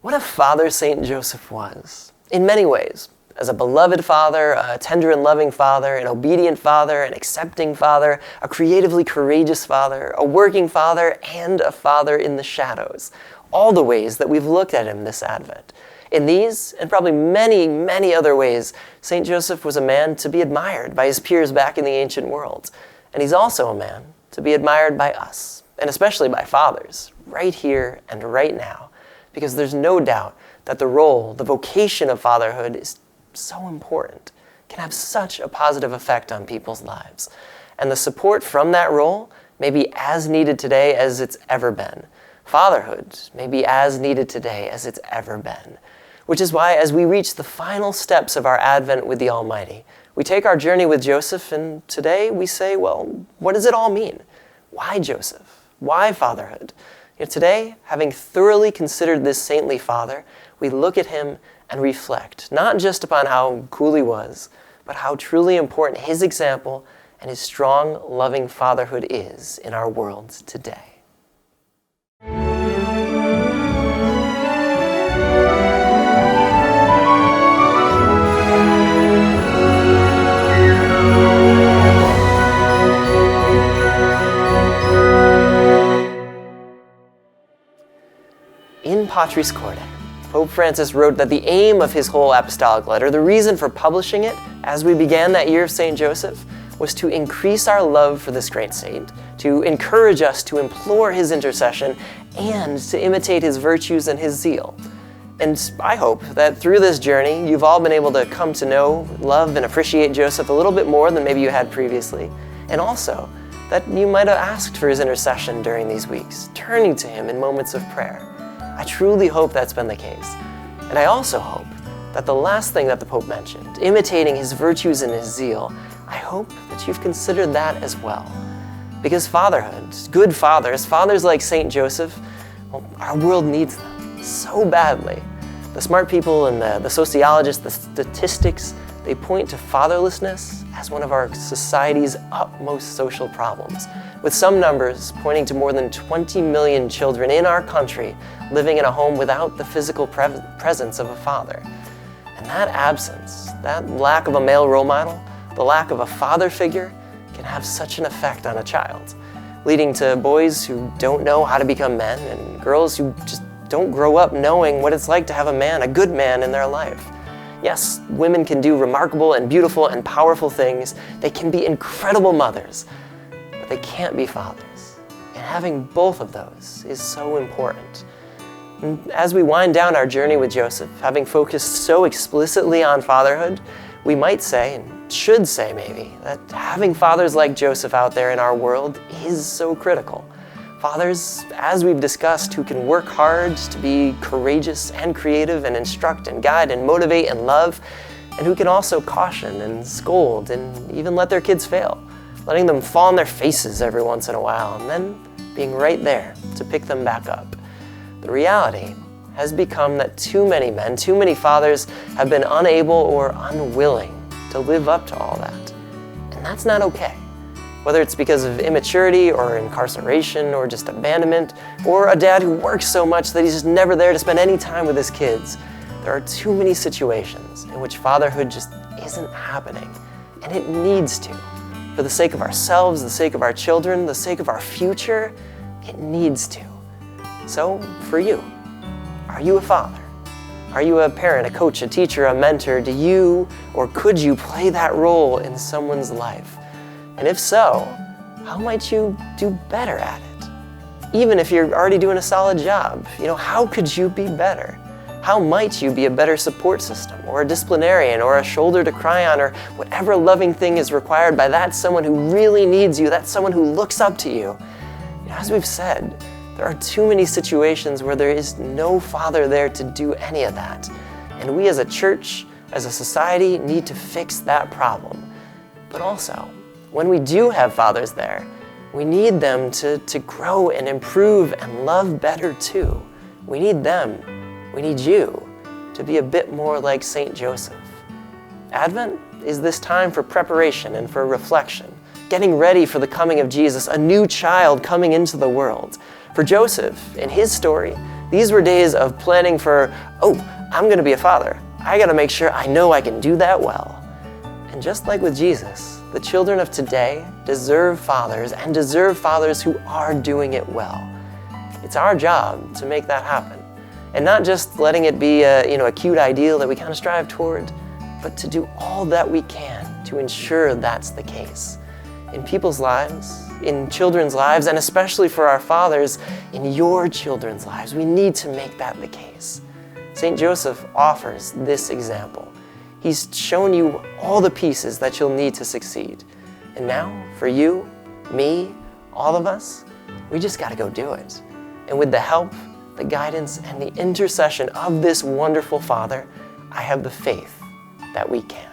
What a father St. Joseph was, in many ways. As a beloved father, a tender and loving father, an obedient father, an accepting father, a creatively courageous father, a working father, and a father in the shadows. All the ways that we've looked at him this Advent. In these, and probably many, many other ways, St. Joseph was a man to be admired by his peers back in the ancient world. And he's also a man to be admired by us, and especially by fathers, right here and right now. Because there's no doubt that the role, the vocation of fatherhood is so important, can have such a positive effect on people's lives. And the support from that role may be as needed today as it's ever been. Fatherhood may be as needed today as it's ever been. Which is why, as we reach the final steps of our Advent with the Almighty, we take our journey with Joseph, and today we say, well, what does it all mean? Why Joseph? Why fatherhood? Today, having thoroughly considered this saintly father, we look at him and reflect, not just upon how cool he was, but how truly important his example and his strong, loving fatherhood is in our world today. In Patris Corde, Pope Francis wrote that the aim of his whole apostolic letter, the reason for publishing it as we began that year of St. Joseph, was to increase our love for this great saint, to encourage us to implore his intercession, and to imitate his virtues and his zeal. And I hope that through this journey, you've all been able to come to know, love, and appreciate Joseph a little bit more than maybe you had previously, and also that you might have asked for his intercession during these weeks, turning to him in moments of prayer. I truly hope that's been the case. And I also hope that the last thing that the Pope mentioned, imitating his virtues and his zeal, I hope that you've considered that as well. Because fatherhood, good fathers, fathers like St. Joseph, well, our world needs them so badly. The smart people and the sociologists, the statistics, they point to fatherlessness as one of our society's utmost social problems, with some numbers pointing to more than 20 million children in our country living in a home without the physical presence of a father. And that absence, that lack of a male role model, the lack of a father figure, can have such an effect on a child, leading to boys who don't know how to become men and girls who just don't grow up knowing what it's like to have a man, a good man in their life. Yes, women can do remarkable and beautiful and powerful things. They can be incredible mothers, but they can't be fathers. And having both of those is so important. And as we wind down our journey with Joseph, having focused so explicitly on fatherhood, we might say, and should say maybe, that having fathers like Joseph out there in our world is so critical. Fathers, as we've discussed, who can work hard to be courageous and creative and instruct and guide and motivate and love, and who can also caution and scold and even let their kids fail, letting them fall on their faces every once in a while and then being right there to pick them back up. The reality has become that too many men, too many fathers have been unable or unwilling to live up to all that. And that's not okay. Whether it's because of immaturity or incarceration or just abandonment, or a dad who works so much that he's just never there to spend any time with his kids, there are too many situations in which fatherhood just isn't happening, and it needs to. For the sake of ourselves, the sake of our children, the sake of our future, it needs to. So, for you, are you a father? Are you a parent, a coach, a teacher, a mentor? Do you or could you play that role in someone's life? And if so, how might you do better at it? Even if you're already doing a solid job, how could you be better? How might you be a better support system, or a disciplinarian, or a shoulder to cry on, or whatever loving thing is required by that someone who really needs you, that someone who looks up to you? As we've said, there are too many situations where there is no father there to do any of that. And we as a church, as a society, need to fix that problem. But also, when we do have fathers there, we need them to grow and improve and love better too. We need them, we need you, to be a bit more like St. Joseph. Advent is this time for preparation and for reflection, getting ready for the coming of Jesus, a new child coming into the world. For Joseph, in his story, These were days of planning for, oh, I'm going to be a father. I got to make sure I know I can do that well. And just like with Jesus, the children of today deserve fathers and deserve fathers who are doing it well. It's our job to make that happen. And not just letting it be a cute ideal that we kind of strive toward, but to do all that we can to ensure that's the case. In people's lives, in children's lives, and especially for our fathers, in your children's lives, we need to make that the case. St. Joseph offers this example. He's shown you all the pieces that you'll need to succeed. And now, for you, me, all of us, we just got to go do it. And with the help, the guidance, and the intercession of this wonderful Father, I have the faith that we can.